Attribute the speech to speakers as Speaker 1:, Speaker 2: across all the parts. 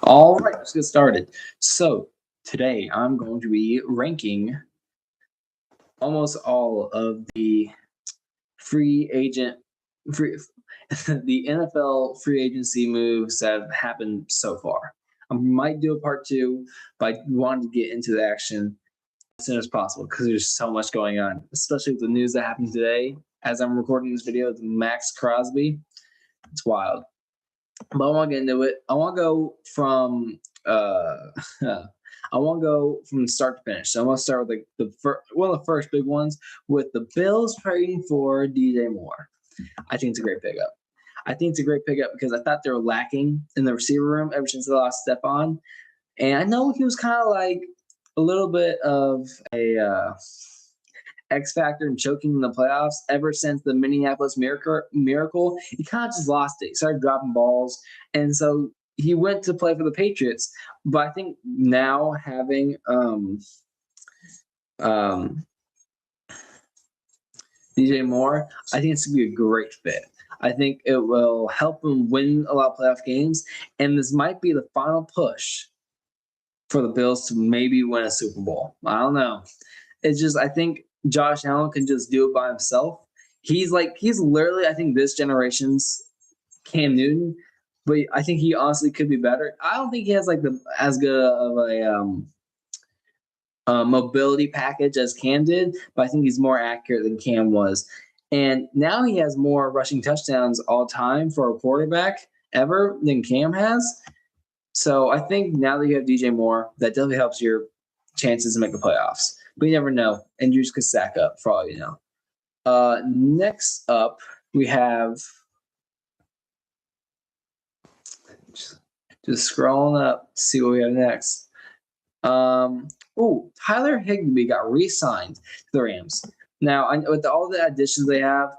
Speaker 1: All right, let's get started. So today I'm going to be ranking almost all of the free agent free the NFL free agency moves that have happened so far. I might do a part two, but I wanted to get into the action as soon as possible because there's so much going on, especially with the news that happened today. As I'm recording this video with Max Crosby, it's wild. But I want to get into it. I want to go from I want to go from start to finish. So I want to start with one of the first big ones with the Bills trading for DJ Moore. I think it's a great pickup. I think it's a great pickup because I thought they were lacking in the receiver room ever since they lost Stephon. And I know he was kind of like a little bit of a X factor in choking in the playoffs ever since the Minneapolis Miracle. He kind of just lost it. He started dropping balls. And so he went to play for the Patriots. But I think now having DJ Moore, I think it's going to be a great fit. I think it will help him win a lot of playoff games. And this might be the final push for the Bills to maybe win a Super Bowl. I don't know. It's just, I think Josh Allen can just do it by himself. He's literally, I think, this generation's Cam Newton, but I think he honestly could be better. I don't think he has like as good of a mobility package as Cam did, but I think he's more accurate than Cam was. And now he has more rushing touchdowns all time for a quarterback ever than Cam has. So I think now that you have DJ Moore, that definitely helps your chances to make the playoffs. But you never know. Injuries could stack up for all you know. Next up, we have just scrolling up to see what we have next. Tyler Higbee got re-signed to the Rams. Now, with all the additions they have,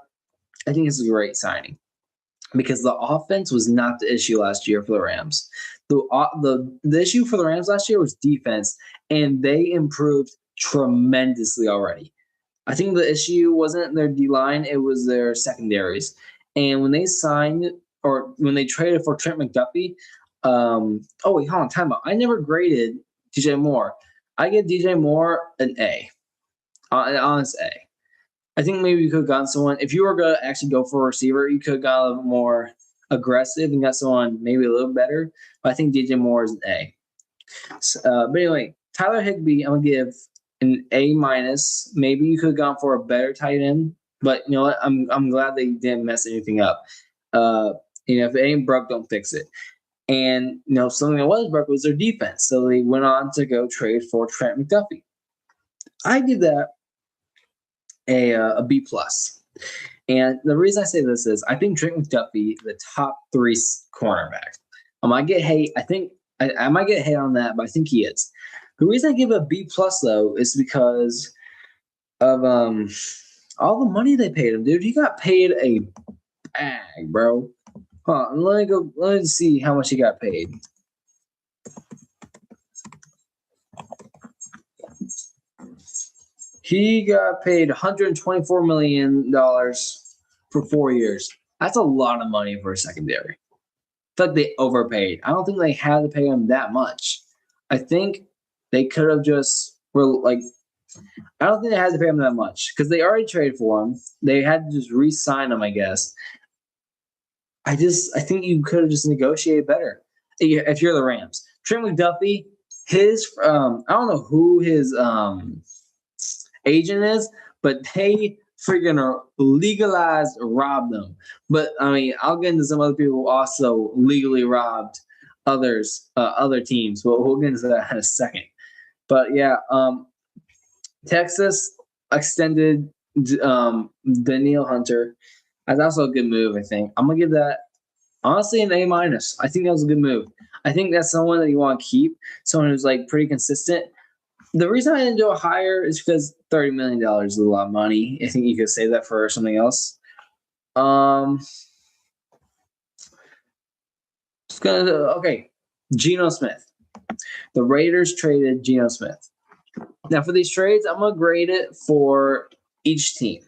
Speaker 1: I think it's a great signing because the offense was not the issue last year for the Rams. The issue for the Rams last year was defense, and they improved tremendously already. I think the issue wasn't their D-line, it was their secondaries. And when they traded for Trent McDuffie, hold on, time out. I never graded DJ Moore. I give DJ Moore an A, an honest A. I think maybe you could have gotten someone, if you were going to actually go for a receiver, you could have got a little more aggressive and got someone maybe a little better. But I think DJ Moore is an A. But anyway, Tyler Higbee, I'm going to give an A minus. Maybe you could have gone for a better tight end, but you know what? I'm glad they didn't mess anything up. If it ain't broke, don't fix it. And something that was broke was their defense. So they went on to go trade for Trent McDuffie. I give that a B plus. And the reason I say this is I think Trent McDuffie, the top 3 cornerback. I might get hate. I might get hate on that, but I think he is. The reason I give it a B plus though is because of all the money they paid him, dude. He got paid a bag, bro. Let me see how much he got paid. He got paid $124 million for 4 years. That's a lot of money for a secondary. I feel like they overpaid. I don't think they had to pay him that much. I think they could have just I don't think they had to pay him that much because they already traded for him. They had to just re-sign him, I guess. I think you could have just negotiated better if you're the Rams. Trent McDuffie, I don't know who his agent is, but they freaking legalized robbed them. But I mean, I'll get into some other people who also legally robbed other teams. But we'll get into that in a second. But yeah, Texas extended Danielle Hunter. That's also a good move, I think. I'm gonna give that honestly an A minus. I think that was a good move. I think that's someone that you want to keep, someone who's like pretty consistent. The reason I didn't do it higher is because $30 million is a lot of money. I think you could save that for something else. Geno Smith. The Raiders traded Geno Smith. Now for these trades, I'm gonna grade it for each team.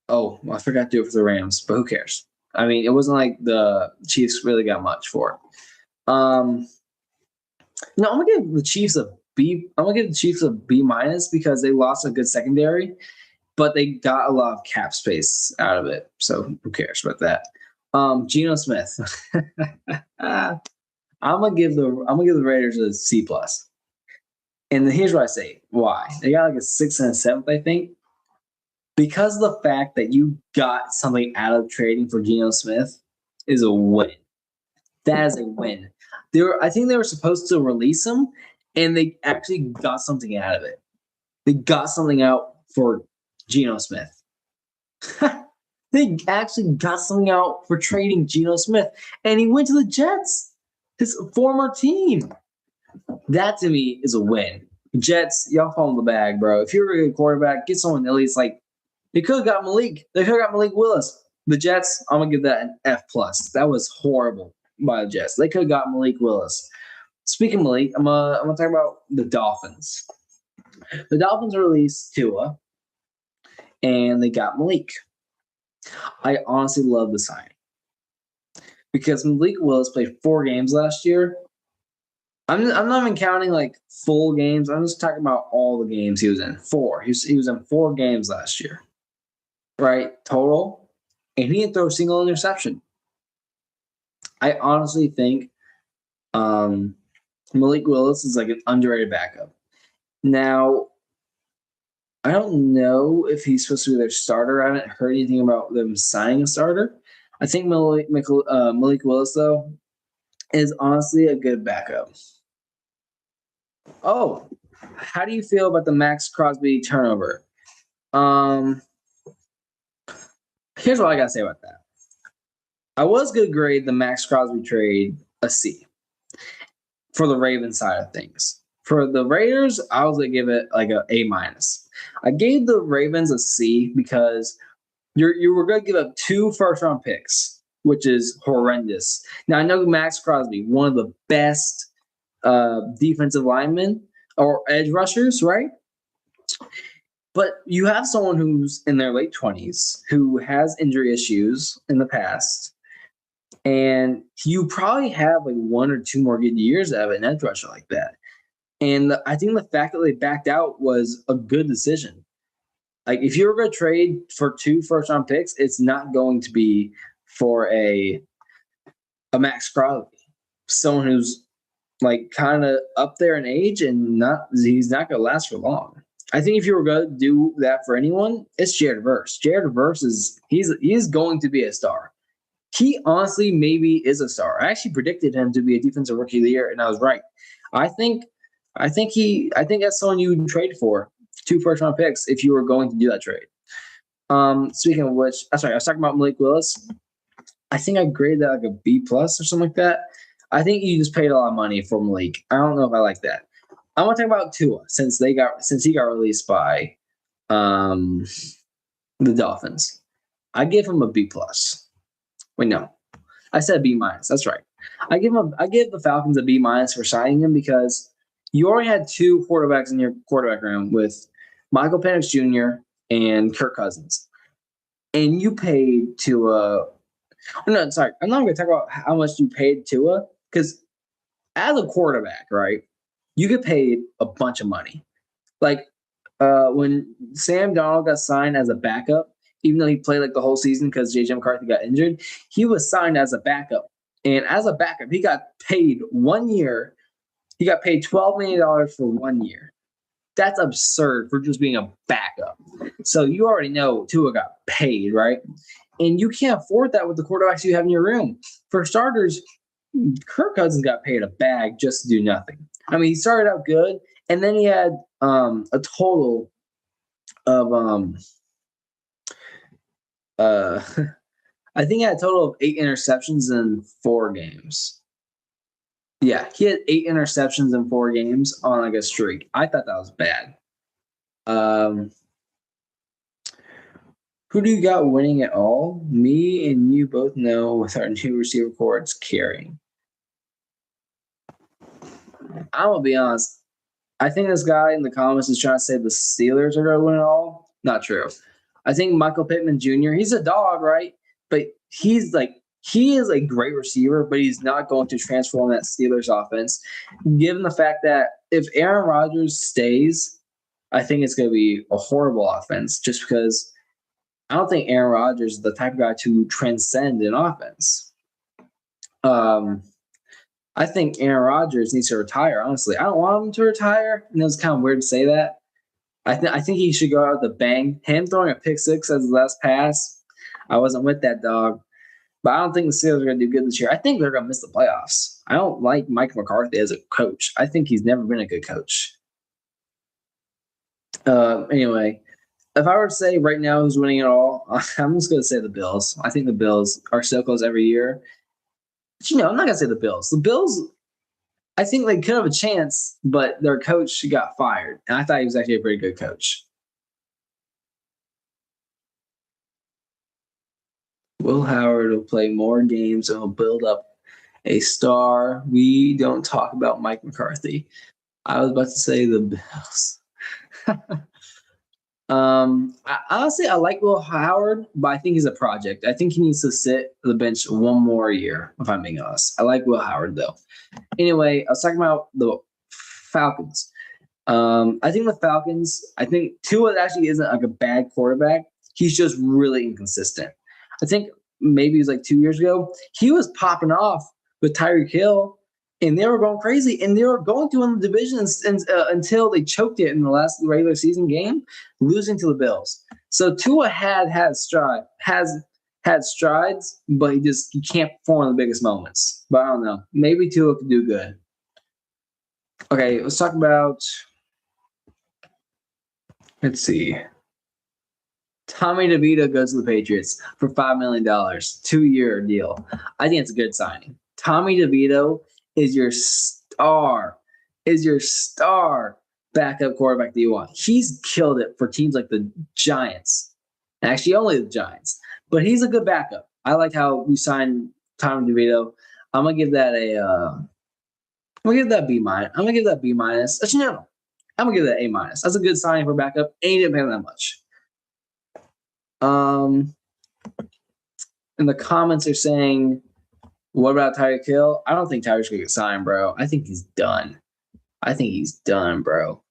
Speaker 1: Oh, I forgot to do it for the Rams, but who cares? I mean, it wasn't like the Chiefs really got much for it. No, I'm gonna give the Chiefs a B. I'm gonna give the Chiefs a B minus because they lost a good secondary, but they got a lot of cap space out of it. So who cares about that? Geno Smith. I'm gonna give the Raiders a C plus. And here's what I say. Why? They got like a 6th and a 7th, I think. Because of the fact that you got something out of trading for Geno Smith is a win. That is a win. I think they were supposed to release him, and they actually got something out of it. They got something out for Geno Smith. They actually got something out for trading Geno Smith, and he went to the Jets, his former team. That to me is a win. Jets, y'all fall in the bag, bro. If you're a good quarterback, get someone at least like they could have got Malik. They could have got Malik Willis. The Jets, I'm gonna give that an F plus. That was horrible by the Jets. They could have got Malik Willis. Speaking of Malik, I'm gonna talk about the Dolphins. The Dolphins released Tua, and they got Malik. I honestly love the signing because Malik Willis played 4 games last year. I'm not even counting like full games. I'm just talking about all the games he was in. 4. He was in 4 games last year, right? Total, and he didn't throw a single interception. I honestly think Malik Willis is like an underrated backup. Now, I don't know if he's supposed to be their starter. I haven't heard anything about them signing a starter. I think Malik Willis, though, is honestly a good backup. Oh, how do you feel about the Max Crosby turnover? Here's what I got to say about that. I was going to grade the Max Crosby trade a C for the Ravens side of things. For the Raiders, I was going to give it like an A minus. I gave the Ravens a C because you were going to give up 2 first-round picks, which is horrendous. Now, I know Max Crosby, one of the best defensive linemen or edge rushers, right? But you have someone who's in their late 20s who has injury issues in the past, and you probably have like 1 or 2 more good years out of an edge rusher like that. And I think the fact that they backed out was a good decision. Like, if you were going to trade for 2 first-round picks, it's not going to be for a Max Crosby, someone who's like kind of up there in age and he's not going to last for long. I think if you were going to do that for anyone, it's Jared Verse. Jared Verse he's going to be a star. He honestly maybe is a star. I actually predicted him to be a defensive rookie of the year, and I was right. I think that's someone you would trade for 2 first-round picks if you were going to do that trade. Speaking of which, I was talking about Malik Willis. I think I graded that like a B plus or something like that. I think you just paid a lot of money for Malik. I don't know if I like that. I want to talk about Tua since he got released by the Dolphins. I give him a B plus. Wait, no, I said B minus. That's right. I give the Falcons a B minus for signing him because you already had 2 quarterbacks in your quarterback room with Michael Penix Jr. and Kirk Cousins, and you paid Tua. No, sorry, I'm not going to talk about how much you paid Tua because as a quarterback, right, you get paid a bunch of money. Like when Sam Darnold got signed as a backup, even though he played like the whole season because J.J. McCarthy got injured, he was signed as a backup. And as a backup, he got paid 1 year. He got paid $12 million for 1 year. That's absurd for just being a backup. So you already know Tua got paid, right? And you can't afford that with the quarterbacks you have in your room. For starters, Kirk Cousins got paid a bag just to do nothing. I mean, he started out good, and then he had a total of I think he had a total of 8 interceptions in 4 games. Yeah, he had 8 interceptions in 4 games on like a streak. I thought that was bad. Who do you got winning it all? Me and you both know with our new receiver core, it's carrying. I'm going to be honest. I think this guy in the comments is trying to say the Steelers are going to win it all. Not true. I think Michael Pittman Jr., he's a dog, right? But he is a great receiver, but he's not going to transform that Steelers offense. Given the fact that if Aaron Rodgers stays, I think it's going to be a horrible offense just because I don't think Aaron Rodgers is the type of guy to transcend an offense. I think Aaron Rodgers needs to retire, honestly. I don't want him to retire. And it was kind of weird to say that. I think he should go out with a bang. Him throwing a pick six as the last pass, I wasn't with that dog. But I don't think the Steelers are going to do good this year. I think they're going to miss the playoffs. I don't like Mike McCarthy as a coach. I think he's never been a good coach. Anyway, if I were to say right now who's winning it all, I'm just going to say the Bills. I think the Bills are so close every year. But, I'm not going to say the Bills. The Bills, I think they could have a chance, but their coach got fired. And I thought he was actually a pretty good coach. Will Howard will play more games and will build up a star. We don't talk about Mike McCarthy. I was about to say the Bills. Honestly, I like Will Howard, but I think he's a project. I think he needs to sit the bench one more year, if I'm being honest. I like Will Howard, though. Anyway, I was talking about the Falcons. I think the Falcons, I think Tua actually isn't like a bad quarterback. He's just really inconsistent. I think maybe it was like 2 years ago, he was popping off with Tyreek Hill, and they were going crazy, and they were going to win the division until they choked it in the last regular season game, losing to the Bills. So Tua had strides, but he can't perform in the biggest moments. But I don't know. Maybe Tua could do good. Okay, let's talk about. Let's see. Tommy DeVito goes to the Patriots for $5 million, 2-year deal. I think it's a good signing. Tommy DeVito is your star backup quarterback that you want. He's killed it for teams like the Giants. Actually, only the Giants. But he's a good backup. I like how we signed Tommy DeVito. I'm gonna give that B minus. I'm gonna give that B minus. Actually, no. I'm gonna give that A minus. That's a good signing for backup. And he didn't pay him that much. In the comments are saying, what about Tyreek Hill? I don't think Tyreek's gonna get signed, bro. I think he's done. Bro.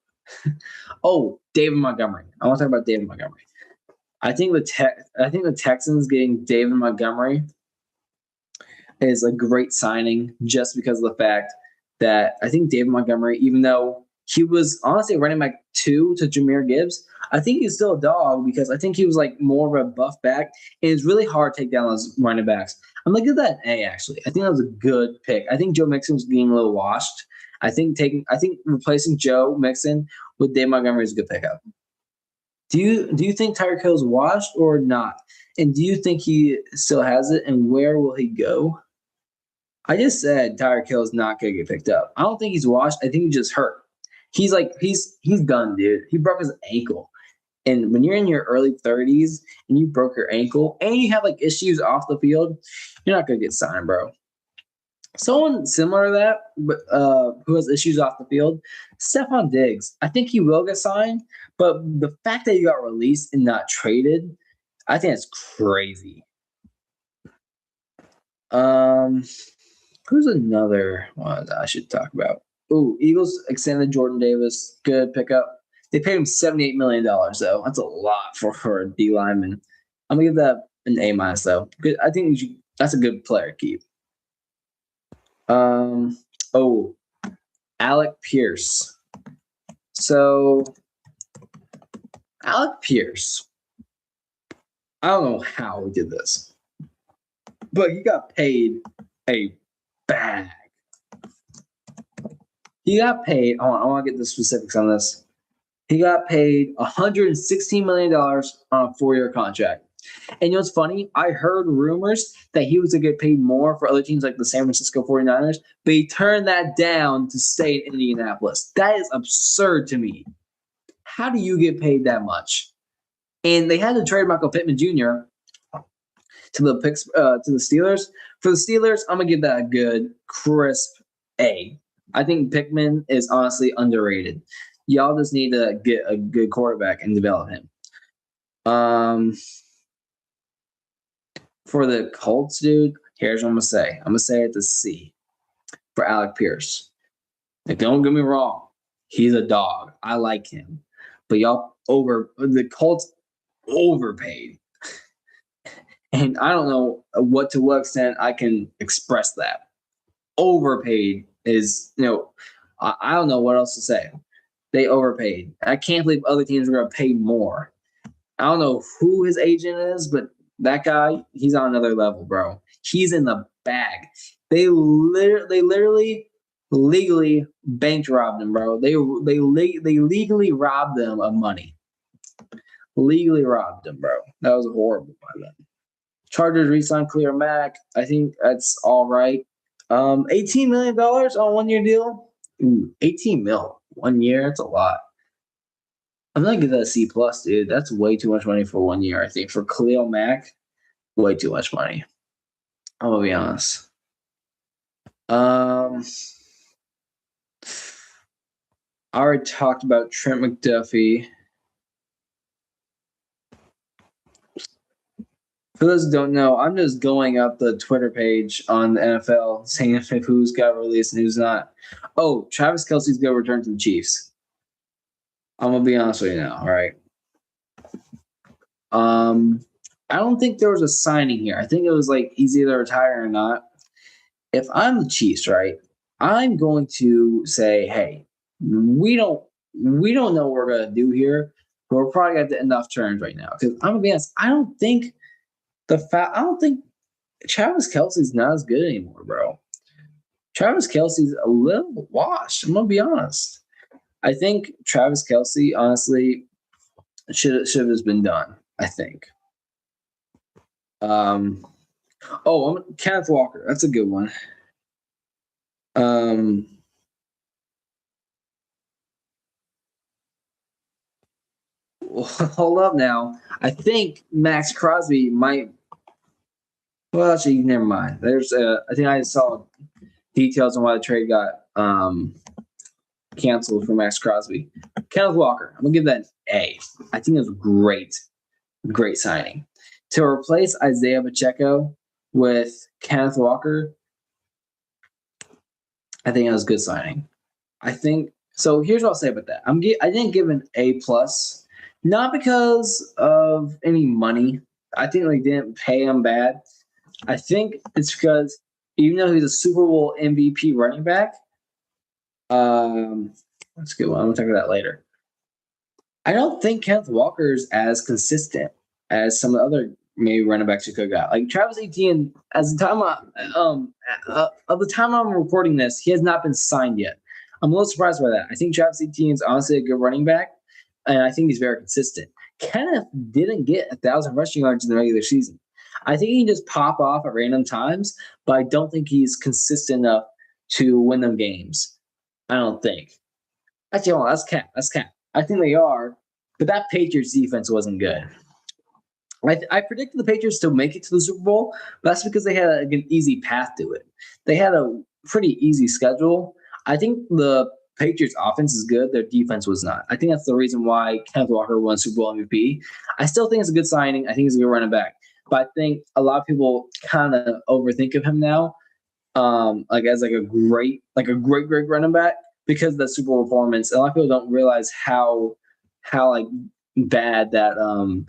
Speaker 1: Oh, David Montgomery. I want to talk about David Montgomery. I think the Texans getting David Montgomery is a great signing just because of the fact that I think David Montgomery, even though he was honestly running back 2 to Jahmyr Gibbs, I think he's still a dog because I think he was like more of a buff back. And it's really hard to take down those running backs. I'm going to give that an A, actually. I think that was a good pick. I think Joe Mixon was getting a little washed. I think replacing Joe Mixon with Dave Montgomery is a good pickup. Do you think Tyreek Hill is washed or not? And do you think he still has it? And where will he go? I just said Tyreek Hill is not going to get picked up. I don't think he's washed. I think he's just hurt. He's done, dude. He broke his ankle. And when you're in your early 30s and you broke your ankle and you have like issues off the field, you're not going to get signed, bro. Someone similar to that, but who has issues off the field, Stephon Diggs. I think he will get signed, but the fact that he got released and not traded, I think it's crazy. Who's another one that I should talk about? Ooh, Eagles extended Jordan Davis. Good pickup. They paid him $78 million, though. That's a lot for a D lineman. I'm going to give that an A minus, though. Good. I think that's a good player to keep. Alec Pierce. So, Alec Pierce. I don't know how he did this, but he got paid a bag. He got paid. I want to get the specifics on this. He got paid $116 million on a 4-year contract. And you know what's funny? I heard rumors that he was going to get paid more for other teams like the San Francisco 49ers, but he turned that down to stay in Indianapolis. That is absurd to me. How do you get paid that much? And they had to trade Michael Pittman Jr. to the Steelers. For the Steelers, I'm going to give that a good, crisp A. I think Pittman is honestly underrated. Y'all just need to get a good quarterback and develop him. For the Colts, dude, here's what I'm gonna say. I'm gonna say it's a C for Alec Pierce. Like, don't get me wrong, he's a dog. I like him, but the Colts overpaid, and I don't know to what extent I can express that. Overpaid is, I don't know what else to say. They overpaid. I can't believe other teams are going to pay more. I don't know who his agent is, but that guy, he's on another level, bro. He's in the bag. They literally legally bank robbed him, bro. They legally robbed them of money. Legally robbed them, bro. That was horrible by them. Chargers re-signed Khalil Mack. I think that's all right. $18 million on a 1 year deal. Ooh, 18 mil 1 year. That's a lot. I'm gonna give that a C plus, dude. That's way too much money for 1 year. I think for Khalil Mack, way too much money. I'm gonna be honest. I already talked about Trent McDuffie. For those who don't know, I'm just going up the Twitter page on the NFL saying who's got released and who's not. Oh, Travis Kelce's going to return to the Chiefs. I'm going to be honest with you now, all right? I don't think there was a signing here. I think it was like he's either retire or not. If I'm the Chiefs, right, I'm going to say, hey, we don't know what we're going to do here, but we're probably at the enough terms right now. Because I'm going to be honest, I don't think Travis Kelce's not as good anymore, bro. Travis Kelce's a little washed. I'm gonna be honest. I think Travis Kelce, honestly, should have just been done. I think. Kenneth Walker. That's a good one. Hold up now. I think Max Crosby might. Well, actually, never mind. I think I saw details on why the trade got canceled for Max Crosby. Kenneth Walker, I'm gonna give that an A. I think it was great signing. To replace Isaiah Pacheco with Kenneth Walker, I think it was a good signing. I think so. Here's what I'll say about that. I didn't give an A plus, not because of any money. I think they didn't pay him bad. I think it's because even though he's a Super Bowl MVP running back, that's a good one. I'm gonna talk about that later. I don't think Kenneth Walker is as consistent as some of the other maybe running backs you could have got. Like Travis Etienne, as the time of the time I'm recording this, he has not been signed yet. I'm a little surprised by that. I think Travis Etienne is honestly a good running back, and I think he's very consistent. Kenneth didn't get 1,000 rushing yards in the regular season. I think he can just pop off at random times, but I don't think he's consistent enough to win them games. I don't think. Actually, hold on, that's cap. That's cap. I think they are, but that Patriots defense wasn't good. I predicted the Patriots to make it to the Super Bowl, but that's because they had an easy path to it. They had a pretty easy schedule. I think the Patriots offense is good. Their defense was not. I think that's the reason why Kenneth Walker won Super Bowl MVP. I still think it's a good signing. I think he's a good running back. But I think a lot of people kind of overthink of him now, as a great running back because of the Super Bowl performance. A lot of people don't realize how bad that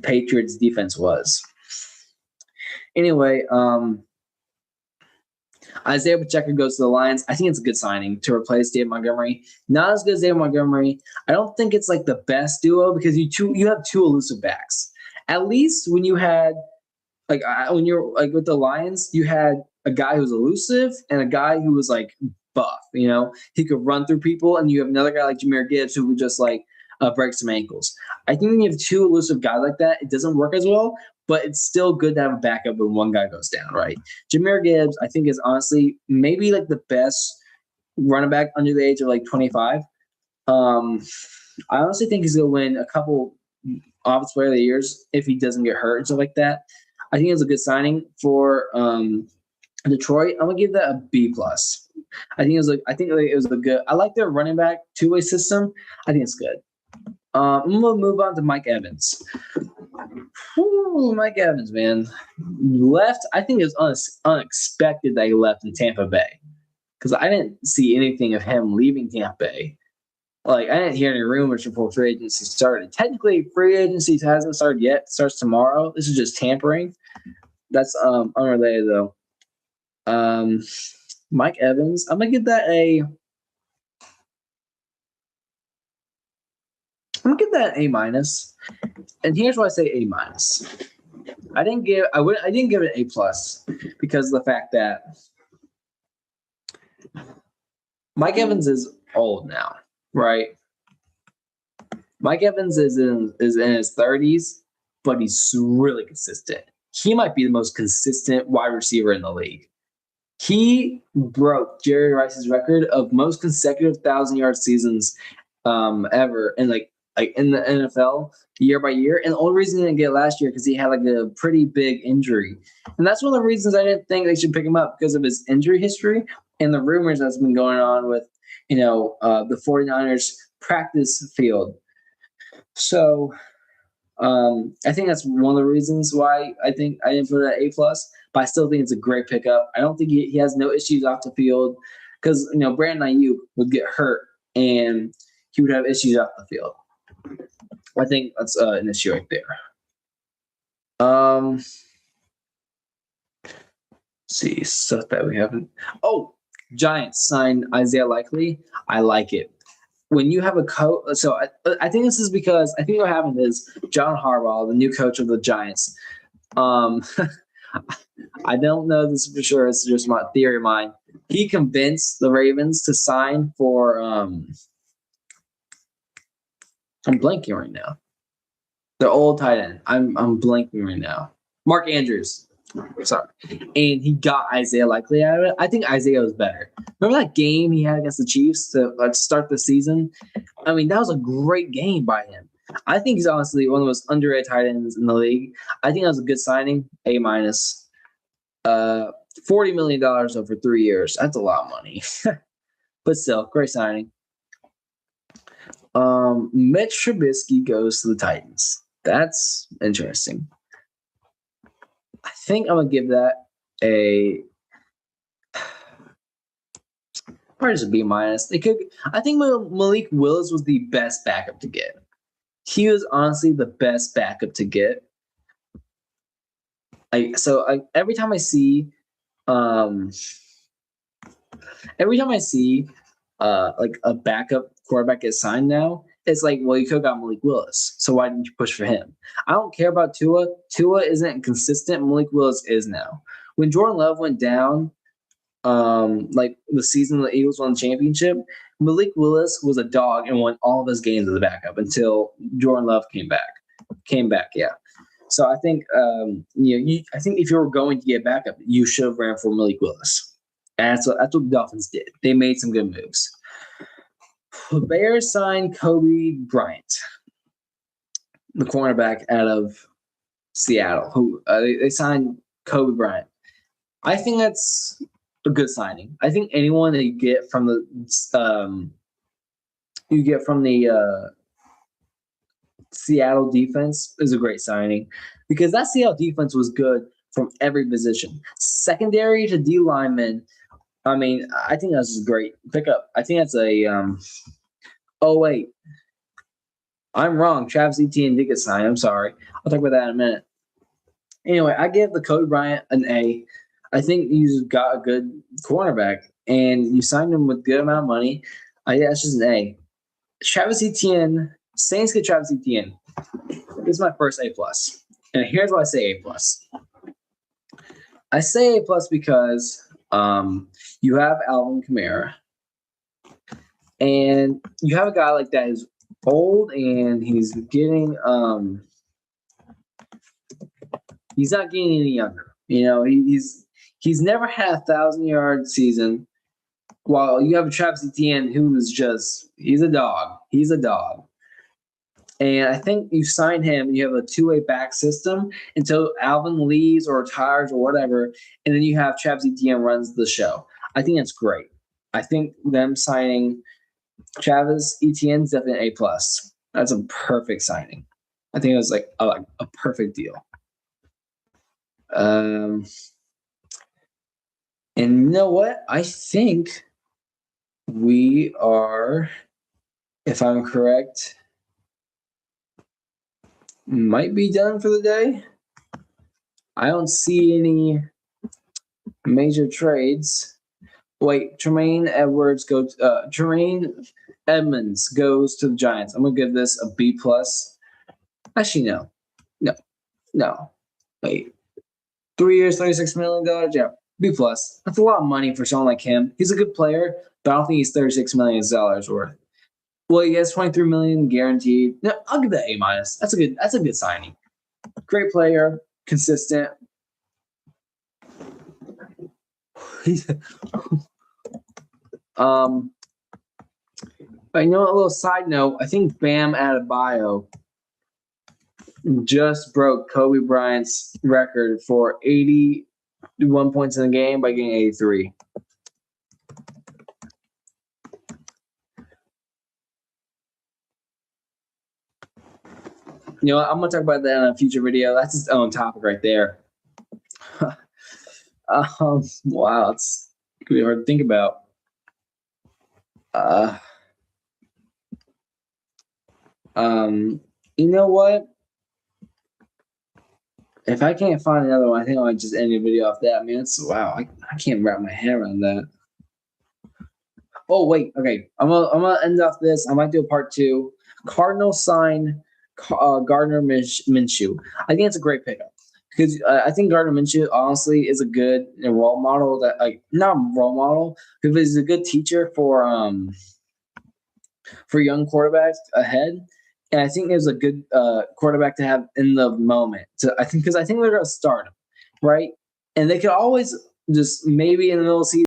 Speaker 1: Patriots defense was. Anyway, Isaiah Pacheco goes to the Lions. I think it's a good signing to replace David Montgomery. Not as good as David Montgomery. I don't think it's like the best duo because you have two elusive backs. At least when you had when you're like with the Lions, you had a guy who was elusive and a guy who was like buff. He could run through people, and you have another guy like Jahmyr Gibbs who would just break some ankles. I think when you have two elusive guys like that, it doesn't work as well. But it's still good to have a backup when one guy goes down, right? Jahmyr Gibbs, I think, is honestly maybe like the best running back under the age of 25. I honestly think he's going to win a couple Offensive Player of the Years if he doesn't get hurt and stuff like that. I think it's a good signing for Detroit. I'm gonna give that a B plus. I think it was a good. I like their running back two-way system. I think it's good. I'm gonna move on to Mike Evans. Ooh, Mike Evans, man, left. I think it was unexpected that he left in Tampa Bay because I didn't see anything of him leaving Tampa Bay. Like I didn't hear any rumors before free agency started. Technically, free agency hasn't started yet. It starts tomorrow. This is just tampering. That's unrelated though. Mike Evans. I'm gonna give that a. I'm gonna give that an A minus. And here's why I say A minus. I didn't give it A plus because of the fact that Mike Evans is old now, right? Mike Evans is in his 30s, but he's really consistent. He might be the most consistent wide receiver in the league. He broke Jerry Rice's record of most consecutive 1,000-yard seasons ever, and like in the NFL year by year. And the only reason he didn't get it last year because he had like a pretty big injury, and that's one of the reasons I didn't think they should pick him up because of his injury history and the rumors that's been going on with the 49ers practice field. So I think that's one of the reasons why I think I didn't put it at A plus. But I still think it's a great pickup. I don't think he has no issues off the field because Brandon Ayuk would get hurt and he would have issues off the field. I think that's an issue right there. See stuff that we haven't. Oh, Giants signed Isaiah Likely. I like it. When you have a coach, so I think this is because I think what happened is John Harbaugh, the new coach of the Giants. I don't know this for sure. It's just my theory of mine. He convinced the Ravens to sign for. I'm blanking right now. The old tight end. I'm blanking right now. Mark Andrews. Sorry. And he got Isaiah Likely out of it. I think Isaiah was better. Remember that game he had against the Chiefs to start the season? I mean, that was a great game by him. I think he's honestly one of the most underrated tight ends in the league. I think that was a good signing. A minus. $40 million over 3 years. That's a lot of money. But still, great signing. Mitch Trubisky goes to the Titans. That's interesting. I think I'm gonna give that probably just a B minus. I think Malik Willis was the best backup to get. He was honestly the best backup to get. Every time I see like a backup quarterback get signed now, it's like, well, you could have got Malik Willis. So why didn't you push for him? I don't care about Tua. Tua isn't consistent. Malik Willis is now. When Jordan Love went down, like the season the Eagles won the championship, Malik Willis was a dog and won all of his games as a backup until Jordan Love came back, yeah. So I think I think if you were going to get backup, you should have ran for Malik Willis. And that's what the Dolphins did. They made some good moves. The Bears signed Kobe Bryant, the cornerback out of Seattle. Who they signed Kobe Bryant. I think that's a good signing. I think anyone that you get from the Seattle defense is a great signing because that Seattle defense was good from every position, secondary to D lineman. I mean, I think that's a great pickup. I think that's a. Oh wait, I'm wrong. Travis Etienne did get signed. I'm sorry. I'll talk about that in a minute. Anyway, I give the Kobe Bryant an A. I think you got a good cornerback, and you signed him with good amount of money. That's just an A. Travis Etienne, Saints get Travis Etienne. This is my first A plus, and here's why I say A plus. I say A plus because you have Alvin Kamara, and you have a guy like that who's old and he's getting he's not getting any younger. He's never had a 1,000-yard season. While you have Travis Etienne, who's he's a dog. He's a dog. And I think you sign him, you have a two-way back system until Alvin leaves or retires or whatever, and then you have Travis Etienne runs the show. I think that's great. I think them signing Travis Etienne's definitely A+. That's a perfect signing. I think it was like a perfect deal. And you know what? I think we are, if I'm correct, might be done for the day. I don't see any major trades. Wait, Tremaine Edmonds goes to the Giants. I'm gonna give this a B plus. Actually, no. Wait, 3 years, $36 million. Yeah, B plus. That's a lot of money for someone like him. He's a good player, but I don't think he's $36 million worth. Well, he has $23 million guaranteed. No, I'll give that A minus. That's a good signing. Great player, consistent. But you know, a little side note, I think Bam Adebayo just broke Kobe Bryant's record for 81 points in the game by getting 83. You know what? I'm going to talk about that in a future video. That's its own topic right there. Wow, it's going to be hard to think about. You know what? If I can't find another one, I think I might just end the video off that. Man, wow, I can't wrap my head around that. Oh wait, okay. I'm gonna end off this. I might do a part 2. Cardinals sign Gardner Minshew. I think it's a great pickup because I think Gardner Minshew honestly is a good role model. That not role model, because he's a good teacher for young quarterbacks ahead. And I think there's a good quarterback to have in the moment. So I think they're going to start him, right? And they could always just maybe in the middle of the season